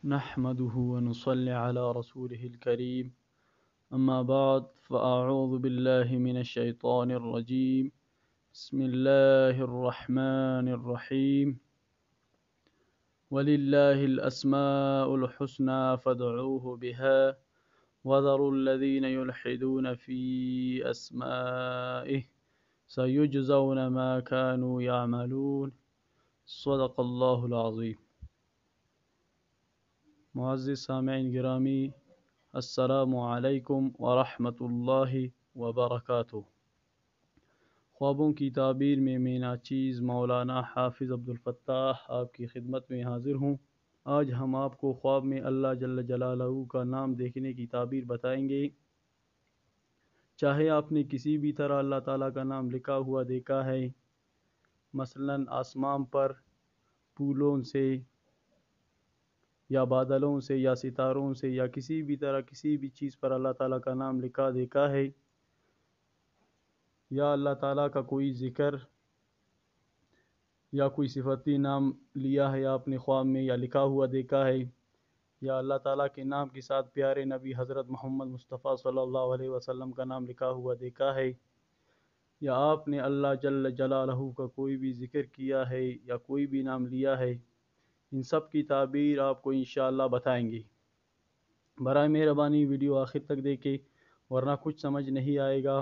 نحمده ونصلي على رسوله الكريم أما بعد فأعوذ بالله من الشيطان الرجيم بسم الله الرحمن الرحيم ولله الأسماء الحسنى فادعوه بها وذروا الذين يلحدون في أسمائه سيجزون ما كانوا يعملون صدق الله العظيم۔ معزز سامعین گرامی، السلام علیکم ورحمۃ اللہ وبرکاتہ۔ خوابوں کی تعبیر میں میں ناچیز مولانا حافظ عبدالفتاح آپ کی خدمت میں حاضر ہوں۔ آج ہم آپ کو خواب میں اللہ جل جلالہ کا نام دیکھنے کی تعبیر بتائیں گے۔ چاہے آپ نے کسی بھی طرح اللہ تعالیٰ کا نام لکھا ہوا دیکھا ہے، مثلاً آسمان پر پھولوں سے یا بادلوں سے یا ستاروں سے یا کسی بھی طرح کسی بھی چیز پر اللہ تعالیٰ کا نام لکھا دیکھا ہے، یا اللہ تعالیٰ کا کوئی ذکر یا کوئی صفتی نام لیا ہے آپ نے خواب میں یا لکھا ہوا دیکھا ہے، یا اللہ تعالیٰ کے نام کے ساتھ پیارے نبی حضرت محمد مصطفیٰ صلی اللہ علیہ وسلم کا نام لکھا ہوا دیکھا ہے، یا آپ نے اللہ جل جلالہ کا کوئی بھی ذکر کیا ہے یا کوئی بھی نام لیا ہے، ان سب کی تعبیر آپ کو انشاءاللہ بتائیں گے۔ برائے مہربانی ویڈیو آخر تک دیکھیں، ورنہ کچھ سمجھ نہیں آئے گا۔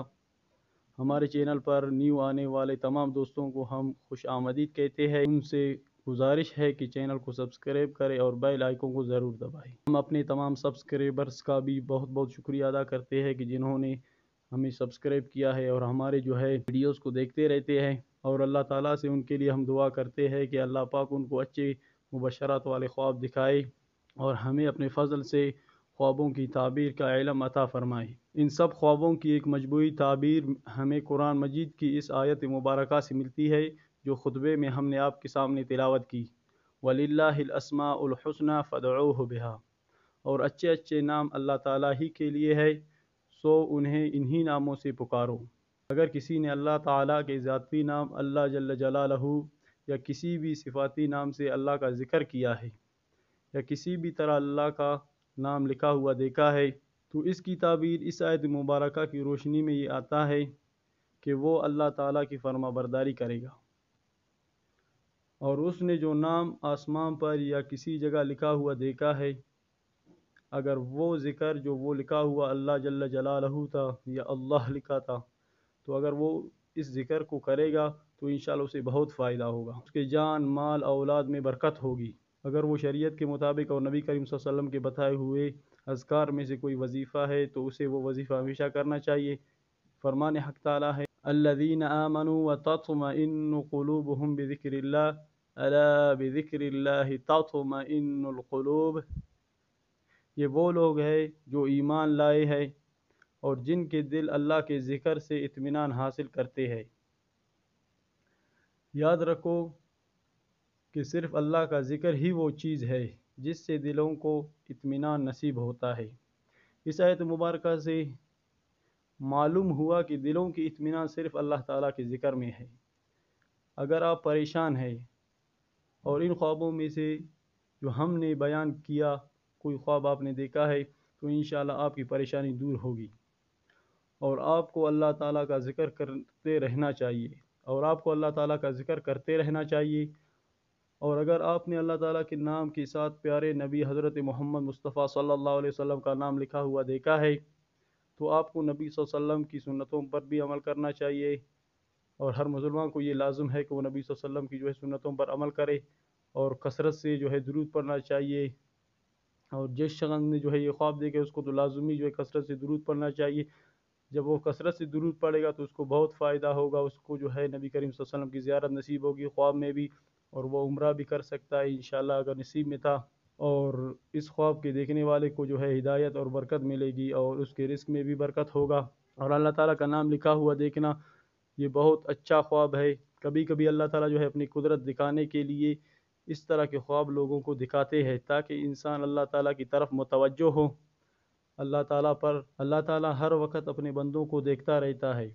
ہمارے چینل پر نیو آنے والے تمام دوستوں کو ہم خوش آمدید کہتے ہیں۔ ان سے گزارش ہے کہ چینل کو سبسکرائب کریں اور بیل آئیکن کو ضرور دبائیں۔ ہم اپنے تمام سبسکرائبرز کا بھی بہت بہت شکریہ ادا کرتے ہیں کہ جنہوں نے ہمیں سبسکرائب کیا ہے اور ہمارے ویڈیوز کو دیکھتے رہتے ہیں، اور اللہ تعالیٰ سے ان کے لیے ہم دعا کرتے ہیں کہ اللہ پاک ان کو اچھے مبشرات والے خواب دکھائے اور ہمیں اپنے فضل سے خوابوں کی تعبیر کا علم عطا فرمائے۔ ان سب خوابوں کی ایک مجموعی تعبیر ہمیں قرآن مجید کی اس آیت مبارکہ سے ملتی ہے جو خطبے میں ہم نے آپ کے سامنے تلاوت کی۔ وَلِلَّهِ الْأَسْمَاءُ الْحُسْنَى فَادْعُوهُ بِهَا، اور اچھے اچھے نام اللہ تعالیٰ ہی کے لیے ہے، سو انہیں انہی ناموں سے پکارو۔ اگر کسی نے اللہ تعالیٰ کے ذاتی نام اللہ جل جلالہ یا کسی بھی صفاتی نام سے اللہ کا ذکر کیا ہے، یا کسی بھی طرح اللہ کا نام لکھا ہوا دیکھا ہے، تو اس کی تعبیر اس آیت مبارکہ کی روشنی میں یہ آتا ہے کہ وہ اللہ تعالیٰ کی فرما برداری کرے گا، اور اس نے جو نام آسمان پر یا کسی جگہ لکھا ہوا دیکھا ہے، اگر وہ ذکر جو وہ لکھا ہوا اللہ جل جلالہ تھا یا اللہ لکھا تھا، تو اگر وہ اس ذکر کو کرے گا تو انشاءاللہ اسے بہت فائدہ ہوگا، اس کے جان مال اولاد میں برکت ہوگی۔ اگر وہ شریعت کے مطابق اور نبی کریم صلی اللہ علیہ وسلم کے بتائے ہوئے اذکار میں سے کوئی وظیفہ ہے تو اسے وہ وظیفہ ہمیشہ کرنا چاہیے۔ فرمان حق تعالیٰ ہے الذین آمنوا وتطمئن قلوبهم بذکر اللہ الا بذکر اللہ تطمئن القلوب، یہ وہ لوگ ہیں جو ایمان لائے ہیں اور جن کے دل اللہ کے ذکر سے اطمینان حاصل کرتے ہیں۔ یاد رکھو کہ صرف اللہ کا ذکر ہی وہ چیز ہے جس سے دلوں کو اطمینان نصیب ہوتا ہے۔ اس آیت مبارکہ سے معلوم ہوا کہ دلوں کی اطمینان صرف اللہ تعالیٰ کے ذکر میں ہے۔ اگر آپ پریشان ہیں اور ان خوابوں میں سے جو ہم نے بیان کیا کوئی خواب آپ نے دیکھا ہے، تو انشاءاللہ آپ کی پریشانی دور ہوگی، اور آپ کو اللہ تعالیٰ کا ذکر کرتے رہنا چاہیے، اور آپ کو اللہ تعالیٰ کا ذکر کرتے رہنا چاہیے۔ اور اگر آپ نے اللہ تعالیٰ کے نام کے ساتھ پیارے نبی حضرت محمد مصطفیٰ صلی اللہ علیہ وسلم کا نام لکھا ہوا دیکھا ہے، تو آپ کو نبی صلی اللہ علیہ وسلم کی سنتوں پر بھی عمل کرنا چاہیے، اور ہر مسلمان کو یہ لازم ہے کہ وہ نبی صلی اللہ علیہ وسلم کی سنتوں پر عمل کرے اور کثرت سے درود پڑھنا چاہیے۔ اور جس شخص نے یہ خواب دیکھے اس کو تو لازمی کثرت سے درود پڑھنا چاہیے۔ جب وہ کثرت سے درود پڑھے گا تو اس کو بہت فائدہ ہوگا، اس کو نبی کریم صلی اللہ علیہ وسلم کی زیارت نصیب ہوگی خواب میں بھی، اور وہ عمرہ بھی کر سکتا ہے انشاءاللہ اگر نصیب میں تھا، اور اس خواب کے دیکھنے والے کو ہدایت اور برکت ملے گی اور اس کے رزق میں بھی برکت ہوگا۔ اور اللہ تعالیٰ کا نام لکھا ہوا دیکھنا یہ بہت اچھا خواب ہے۔ کبھی کبھی اللہ تعالیٰ اپنی قدرت دکھانے کے لیے اس طرح کے خواب لوگوں کو دکھاتے ہیں تاکہ انسان اللہ تعالیٰ کی طرف متوجہ ہو۔ اللہ تعالیٰ ہر وقت اپنے بندوں کو دیکھتا رہتا ہے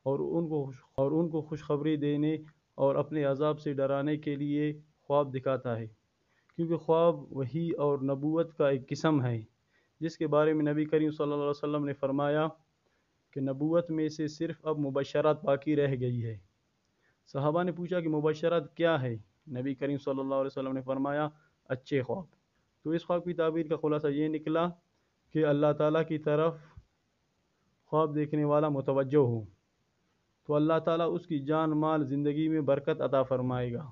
اور ان کو خوشخبری دینے اور اپنے عذاب سے ڈرانے کے لیے خواب دکھاتا ہے، کیونکہ خواب وحی اور نبوت کا ایک قسم ہے جس کے بارے میں نبی کریم صلی اللہ علیہ وسلم نے فرمایا کہ نبوت میں سے صرف اب مبشرات باقی رہ گئی ہے۔ صحابہ نے پوچھا کہ مبشرات کیا ہے؟ نبی کریم صلی اللہ علیہ وسلم نے فرمایا اچھے خواب۔ تو اس خواب کی تعبیر کا خلاصہ یہ نکلا کہ اللہ تعالیٰ کی طرف خواب دیکھنے والا متوجہ ہو تو اللہ تعالیٰ اس کی جان مال زندگی میں برکت عطا فرمائے گا،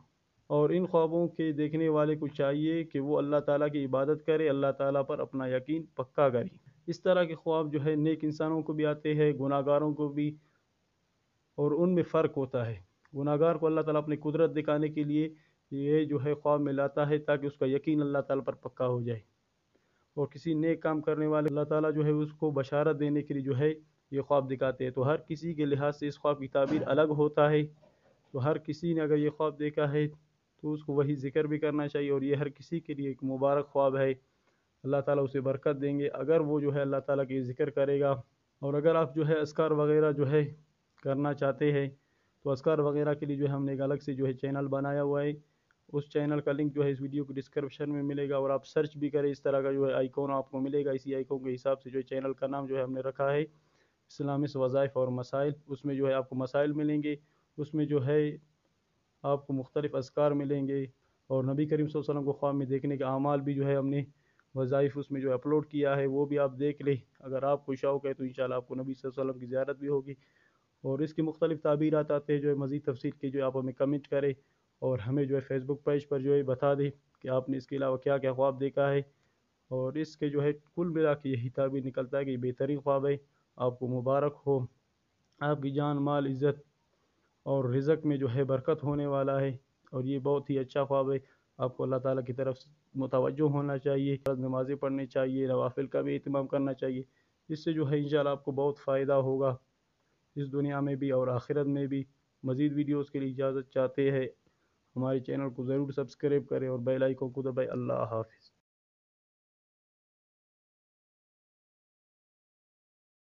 اور ان خوابوں کے دیکھنے والے کو چاہیے کہ وہ اللہ تعالیٰ کی عبادت کرے، اللہ تعالیٰ پر اپنا یقین پکا کرے۔ اس طرح کے خواب جو ہے نیک انسانوں کو بھی آتے ہیں، گناہ گاروں کو بھی، اور ان میں فرق ہوتا ہے۔ گناہ گار کو اللہ تعالیٰ اپنی قدرت دکھانے کے لیے یہ جو ہے خواب میں لاتا ہے تاکہ اس کا یقین اللہ تعالیٰ پر پکا ہو جائے، اور کسی نیک کام کرنے والے اللہ تعالیٰ جو ہے اس کو بشارت دینے کے لیے جو ہے یہ خواب دکھاتے ہیں۔ تو ہر کسی کے لحاظ سے اس خواب کی تعبیر الگ ہوتا ہے۔ تو ہر کسی نے اگر یہ خواب دیکھا ہے تو اس کو وہی ذکر بھی کرنا چاہیے، اور یہ ہر کسی کے لیے ایک مبارک خواب ہے۔ اللہ تعالیٰ اسے برکت دیں گے اگر وہ جو ہے اللہ تعالیٰ کی ذکر کرے گا۔ اور اگر آپ جو ہے اذکار وغیرہ جو ہے کرنا چاہتے ہیں تو اذکار وغیرہ کے لیے جو ہے ہم نے ایک الگ سے جو ہے چینل بنایا ہوا ہے، اس چینل کا لنک جو ہے اس ویڈیو کی ڈسکرپشن میں ملے گا، اور آپ سرچ بھی کریں اس طرح کا جو ہے آئیکن آپ کو ملے گا۔ اسی آئیکن کے حساب سے جو ہے چینل کا نام جو ہے ہم نے رکھا ہے اسلامک وظائف اور مسائل۔ اس میں جو ہے آپ کو مسائل ملیں گے، اس میں جو ہے آپ کو مختلف اذکار ملیں گے، اور نبی کریم صلی اللہ علیہ وسلم کو خواب میں دیکھنے کے اعمال بھی جو ہے ہم نے وظائف اس میں جو اپلوڈ کیا ہے، وہ بھی آپ دیکھ لیں۔ اگر آپ کو شوق ہے تو انشاءاللہ آپ کو نبی صلی اللہ علیہ وسلم کی زیارت بھی ہوگی، اور اس کی مختلف تعبیرات آتے ہیں جو ہے مزید تفصیل کے جو آپ ہمیں کمنٹ کریں، اور ہمیں جو ہے فیس بک پیج پر جو ہے بتا دیں کہ آپ نے اس کے علاوہ کیا کیا خواب دیکھا ہے۔ اور اس کے جو ہے کل ملا کے یہی تعبیر نکلتا ہے کہ یہ بہترین خواب ہے، آپ کو مبارک ہو، آپ کی جان مال عزت اور رزق میں جو ہے برکت ہونے والا ہے، اور یہ بہت ہی اچھا خواب ہے۔ آپ کو اللہ تعالیٰ کی طرف متوجہ ہونا چاہیے، نمازیں پڑھنی چاہیے، نوافل کا بھی اہتمام کرنا چاہیے۔ اس سے جو ہے انشاءاللہ آپ کو بہت فائدہ ہوگا اس دنیا میں بھی اور آخرت میں بھی۔ مزید ویڈیوز کے لیے اجازت چاہتے ہیں ہمارے چینل کو ضرور سبسکرائب کریں اور بیل آئیکن کو دبائیں۔ اللہ حافظ۔